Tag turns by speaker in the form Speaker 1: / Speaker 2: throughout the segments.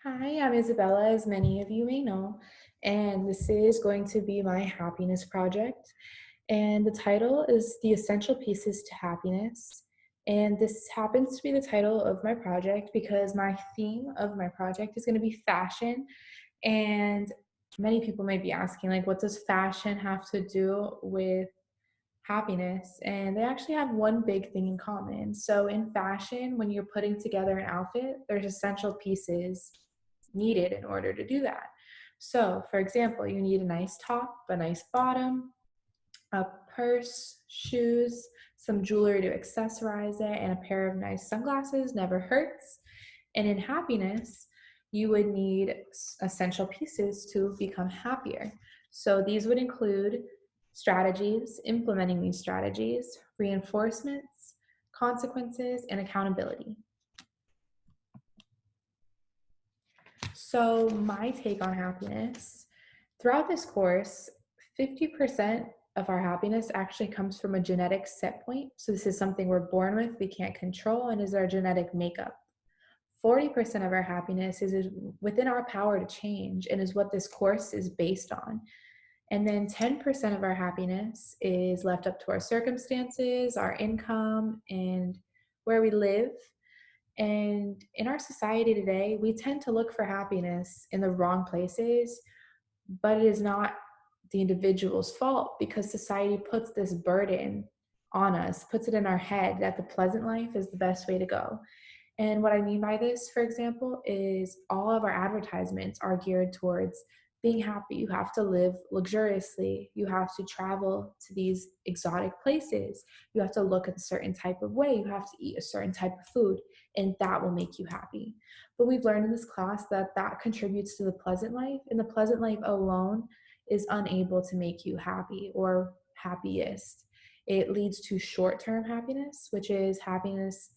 Speaker 1: Hi, I'm Isabella, as many of you may know, and this is going to be my happiness project. And the title is The Essential Pieces to Happiness. And this happens to be the title of my project because my theme of my project is going to be fashion. And many people may be asking, like, what does fashion have to do with happiness? And they actually have one big thing in common. So, in fashion, when you're putting together an outfit, there's essential pieces needed in order to do that. So, for example, you need a nice top, a nice bottom, a purse, shoes, some jewelry to accessorize it, and a pair of nice sunglasses never hurts. And in happiness, you would need essential pieces to become happier. So these would include strategies, implementing these strategies, reinforcements, consequences, and accountability. So, my take on happiness throughout this course, 50% of our happiness actually comes from a genetic set point. So, this is something we're born with, we can't control, and is our genetic makeup. 40% of our happiness is within our power to change and is what this course is based on. And then 10% of our happiness is left up to our circumstances, our income, and where we live. And in our society today, we tend to look for happiness in the wrong places, but it is not the individual's fault because society puts this burden on us, puts it in our head that the pleasant life is the best way to go. And what I mean by this, for example, is all of our advertisements are geared towards being happy. You have to live luxuriously. You have to travel to these exotic places. You have to look a certain type of way. You have to eat a certain type of food, and that will make you happy. But we've learned in this class that that contributes to the pleasant life, and the pleasant life alone is unable to make you happy or happiest. It leads to short term happiness, which is happiness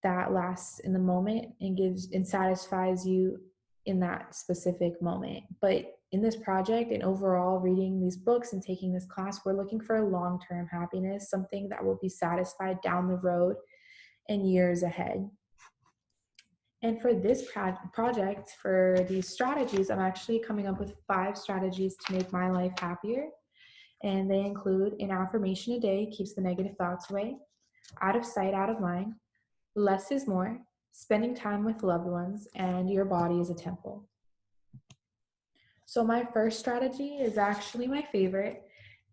Speaker 1: that lasts in the moment and gives and satisfies you in that specific moment. But in this project and overall reading these books and taking this class, we're looking for long-term happiness, something that will be satisfied down the road and years ahead. And for this project, for these strategies, I'm actually coming up with 5 strategies to make my life happier. And they include an affirmation a day keeps the negative thoughts away, out of sight, out of mind, less is more, spending time with loved ones, and your body is a temple. So, my first strategy is actually my favorite,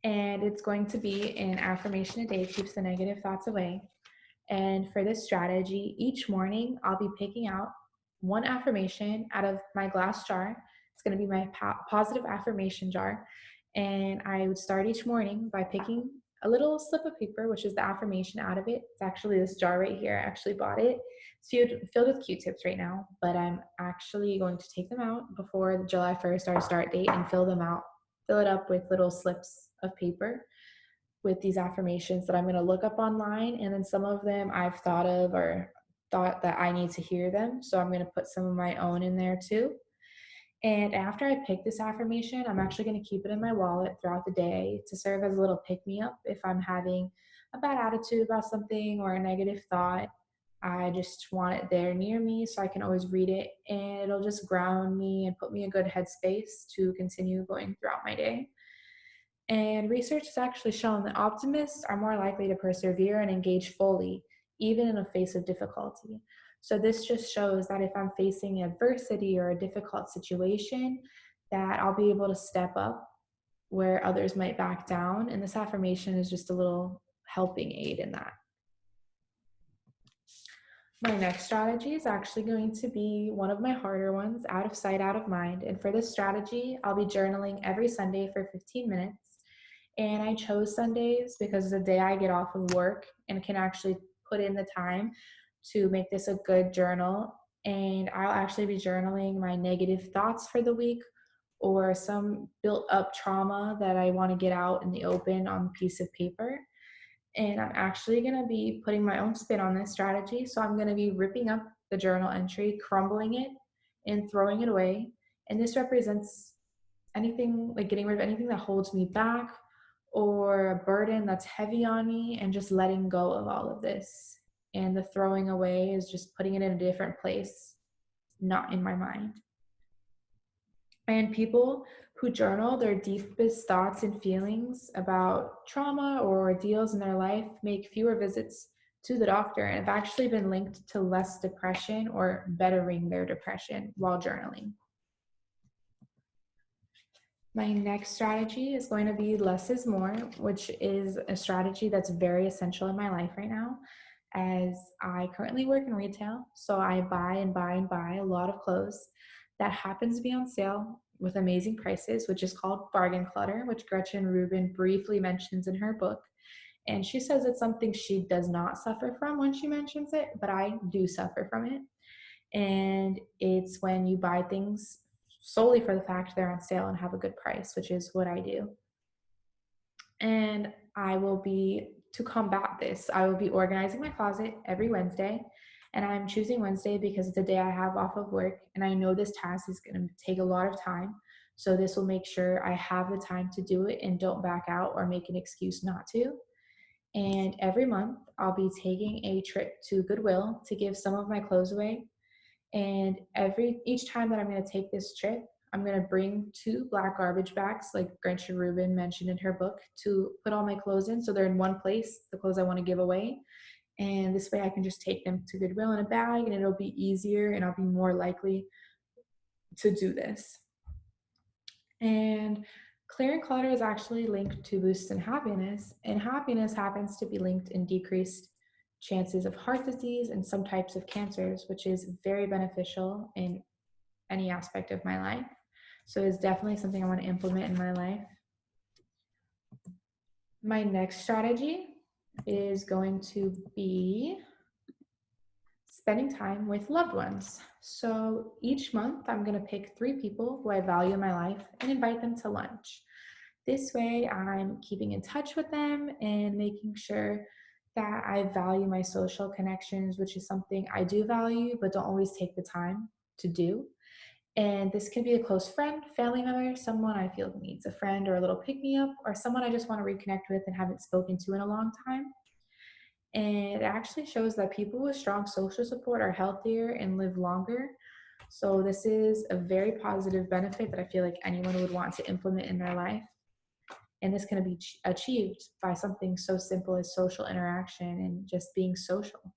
Speaker 1: and it's going to be an affirmation a day keeps the negative thoughts away. And for this strategy, each morning I'll be picking out one affirmation out of my glass jar. It's going to be my positive affirmation jar. And I would start each morning by picking a little slip of paper, which is the affirmation out of it. It's actually this jar right here. I actually bought it. It's filled with Q-tips right now, but I'm actually going to take them out before July 1st, our start date, and fill it up with little slips of paper with these affirmations that I'm going to look up online. And then some of them I've thought of or thought that I need to hear them. So I'm going to put some of my own in there too. And after I pick this affirmation, I'm actually going to keep it in my wallet throughout the day to serve as a little pick me up if I'm having a bad attitude about something or a negative thought. I just want it there near me so I can always read it and it'll just ground me and put me in a good headspace to continue going throughout my day. And research has actually shown that optimists are more likely to persevere and engage fully, even in the face of difficulty. So this just shows that if I'm facing adversity or a difficult situation, that I'll be able to step up where others might back down. And this affirmation is just a little helping aid in that. My next strategy is actually going to be one of my harder ones, out of sight, out of mind. And for this strategy, I'll be journaling every Sunday for 15 minutes. And I chose Sundays because it's the day I get off of work and can actually put in the time to make this a good journal. And I'll actually be journaling my negative thoughts for the week or some built up trauma that I want to get out in the open on a piece of paper. And I'm actually going to be putting my own spin on this strategy. So I'm going to be ripping up the journal entry, crumbling it, and throwing it away. And this represents anything, like getting rid of anything that holds me back or a burden that's heavy on me and just letting go of all of this. And the throwing away is just putting it in a different place, not in my mind. And people who journal their deepest thoughts and feelings about trauma or ordeals in their life make fewer visits to the doctor and have actually been linked to less depression or bettering their depression while journaling. My next strategy is going to be less is more, which is a strategy that's very essential in my life right now, as I currently work in retail. So I buy and buy and buy a lot of clothes that happens to be on sale with amazing prices, which is called bargain clutter, which Gretchen Rubin briefly mentions in her book. And she says it's something she does not suffer from when she mentions it, but I do suffer from it. And it's when you buy things solely for the fact they're on sale and have a good price, which is what I do. And to combat this, I will be organizing my closet every Wednesday. And I'm choosing Wednesday because it's a day I have off of work. And I know this task is going to take a lot of time. So this will make sure I have the time to do it and don't back out or make an excuse not to. And every month, I'll be taking a trip to Goodwill to give some of my clothes away. And each time that I'm going to take this trip, I'm going to bring 2 black garbage bags, like Gretchen Rubin mentioned in her book, to put all my clothes in. So they're in one place, the clothes I want to give away. And this way I can just take them to Goodwill in a bag and it'll be easier and I'll be more likely to do this. And clearing clutter is actually linked to boosts in happiness. And happiness happens to be linked in decreased chances of heart disease and some types of cancers, which is very beneficial in any aspect of my life. So it's definitely something I want to implement in my life. My next strategy is going to be spending time with loved ones. So each month I'm going to pick 3 people who I value in my life and invite them to lunch. This way I'm keeping in touch with them and making sure that I value my social connections, which is something I do value, but don't always take the time to do. And this can be a close friend, family member, someone I feel needs a friend or a little pick me up, or someone I just want to reconnect with and haven't spoken to in a long time. And it actually shows that people with strong social support are healthier and live longer. So, this is a very positive benefit that I feel like anyone would want to implement in their life. And this can be achieved by something so simple as social interaction and just being social.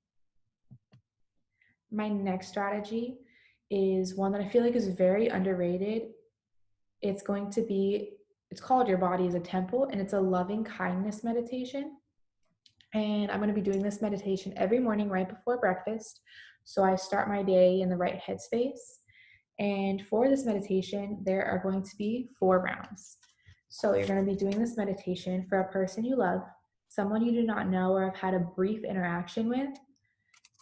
Speaker 1: My next strategy is one that I feel like is very underrated. It's called Your Body is a Temple, and it's a loving kindness meditation. And I'm going to be doing this meditation every morning right before breakfast. So I start my day in the right headspace. And for this meditation, there are going to be 4 rounds. So you're going to be doing this meditation for a person you love, someone you do not know or have had a brief interaction with,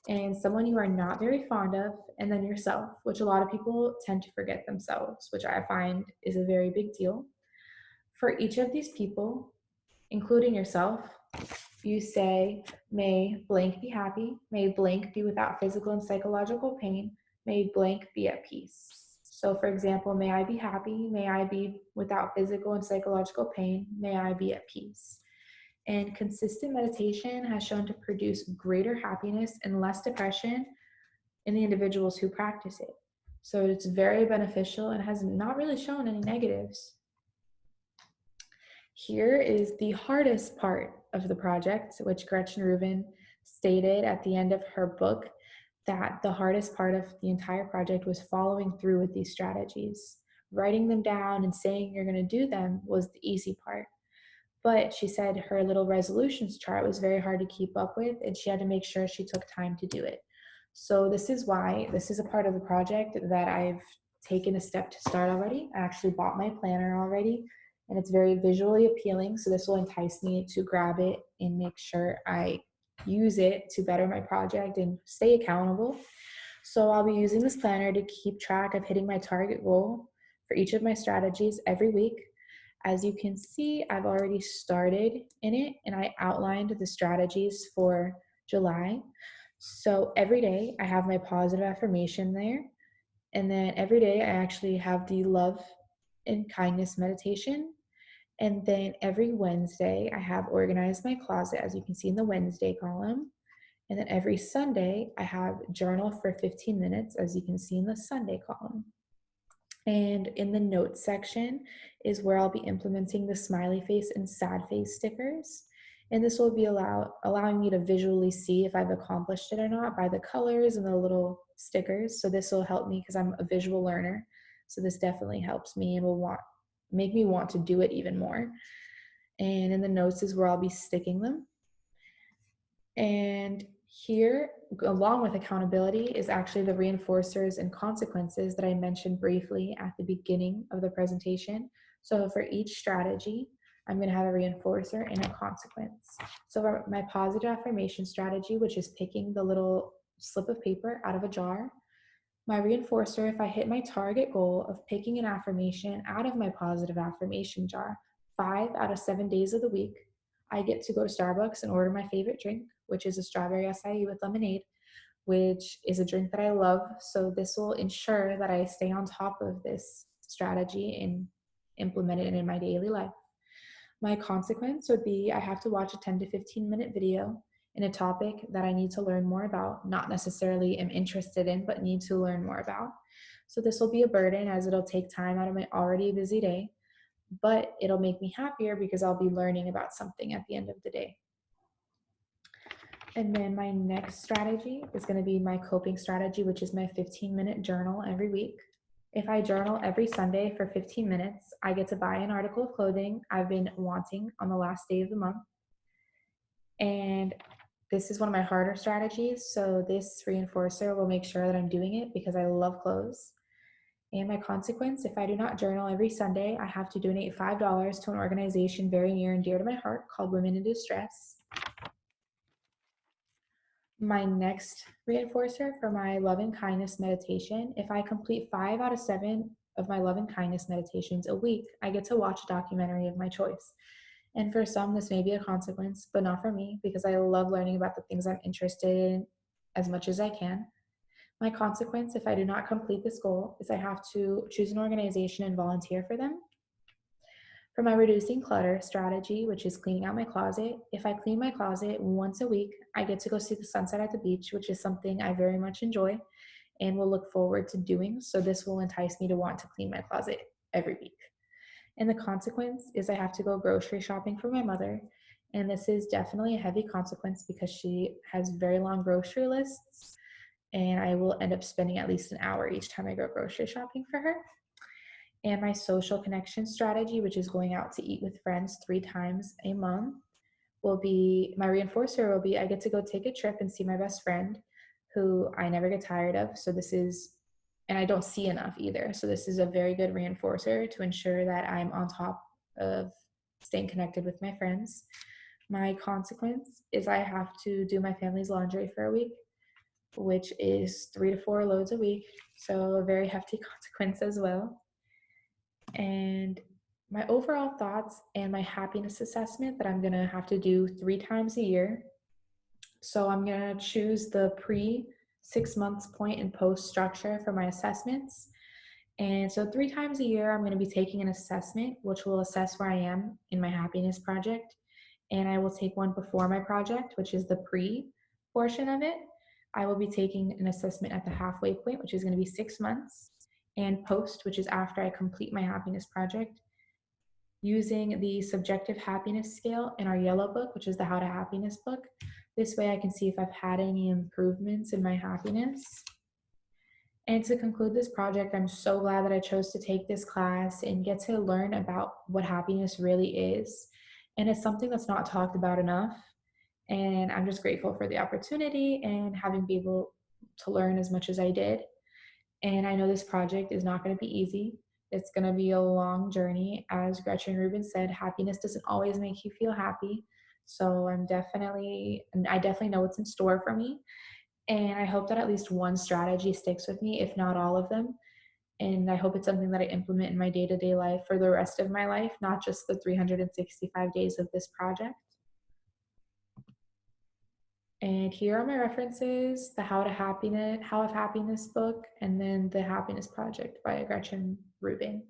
Speaker 1: and someone you are not very fond of, and then yourself, which a lot of people tend to forget themselves, which I find is a very big deal. For each of these people, including yourself, you say, may blank be happy, may blank be without physical and psychological pain, may blank be at peace. So for example, may I be happy, may I be without physical and psychological pain, may I be at peace. And consistent meditation has shown to produce greater happiness and less depression in the individuals who practice it. So it's very beneficial and has not really shown any negatives. Here is the hardest part of the project, which Gretchen Rubin stated at the end of her book, that the hardest part of the entire project was following through with these strategies. Writing them down and saying you're going to do them was the easy part. But she said her little resolutions chart was very hard to keep up with, and she had to make sure she took time to do it. So this is why this is a part of the project that I've taken a step to start already. I actually bought my planner already, and it's very visually appealing. So this will entice me to grab it and make sure I use it to better my project and stay accountable. So I'll be using this planner to keep track of hitting my target goal for each of my strategies every week. As you can see, I've already started in it and I outlined the strategies for July. So every day I have my positive affirmation there. And then every day I actually have the love and kindness meditation. And then every Wednesday I have organized my closet, as you can see in the Wednesday column. And then every Sunday I have journal for 15 minutes, as you can see in the Sunday column. And in the notes section is where I'll be implementing the smiley face and sad face stickers. And this will be allowing me to visually see if I've accomplished it or not by the colors and the little stickers. So this will help me because I'm a visual learner. So this definitely helps me and will make me want to do it even more. And in the notes is where I'll be sticking them. And here, along with accountability, is actually the reinforcers and consequences that I mentioned briefly at the beginning of the presentation. So for each strategy, I'm going to have a reinforcer and a consequence. So for my positive affirmation strategy, which is picking the little slip of paper out of a jar, my reinforcer, if I hit my target goal of picking an affirmation out of my positive affirmation jar 5 out of 7 days of the week, I get to go to Starbucks and order my favorite drink, which is a strawberry acai with lemonade, which is a drink that I love. So this will ensure that I stay on top of this strategy and implement it in my daily life. My consequence would be I have to watch a 10 to 15-minute video in a topic that I need to learn more about, not necessarily am interested in, but need to learn more about. So this will be a burden as it'll take time out of my already busy day, but it'll make me happier because I'll be learning about something at the end of the day. And then my next strategy is going to be my coping strategy, which is my 15-minute journal every week. If I journal every Sunday for 15 minutes, I get to buy an article of clothing I've been wanting on the last day of the month. And this is one of my harder strategies. So this reinforcer will make sure that I'm doing it because I love clothes. And my consequence, if I do not journal every Sunday, I have to donate $5 to an organization very near and dear to my heart called Women in Distress. My next reinforcer for my love and kindness meditation, if I complete 5 out of 7 of my love and kindness meditations a week, I get to watch a documentary of my choice. And for some, this may be a consequence, but not for me because I love learning about the things I'm interested in as much as I can. My consequence, if I do not complete this goal, is I have to choose an organization and volunteer for them. For my reducing clutter strategy, which is cleaning out my closet, if I clean my closet once a week, I get to go see the sunset at the beach, which is something I very much enjoy and will look forward to doing. So this will entice me to want to clean my closet every week. And the consequence is I have to go grocery shopping for my mother. And this is definitely a heavy consequence because she has very long grocery lists. And I will end up spending at least an hour each time I go grocery shopping for her. And my social connection strategy, which is going out to eat with friends 3 times a month, will be my reinforcer will be I get to go take a trip and see my best friend who I never get tired of. So this is, and I don't see enough either. So this is a very good reinforcer to ensure that I'm on top of staying connected with my friends. My consequence is I have to do my family's laundry for a week, which is 3 to 4 loads a week. So a very hefty consequence as well. And my overall thoughts and my happiness assessment that I'm going to have to do 3 times a year. So I'm going to choose the pre 6 months point and post structure for my assessments. And so 3 times a year, I'm going to be taking an assessment, which will assess where I am in my happiness project. And I will take one before my project, which is the pre portion of it. I will be taking an assessment at the halfway point, which is going to be 6 months, and post, which is after I complete my happiness project, using the subjective happiness scale in our yellow book, which is the How to Happiness book. This way I can see if I've had any improvements in my happiness. And to conclude this project, I'm so glad that I chose to take this class and get to learn about what happiness really is. And it's something that's not talked about enough. And I'm just grateful for the opportunity and having been able to learn as much as I did. And I know this project is not going to be easy. It's going to be a long journey. As Gretchen Rubin said, happiness doesn't always make you feel happy. So I definitely know what's in store for me. And I hope that at least one strategy sticks with me, if not all of them. And I hope it's something that I implement in my day-to-day life for the rest of my life, not just the 365 days of this project. And here are my references: the How of Happiness book, and then the Happiness Project by Gretchen Rubin.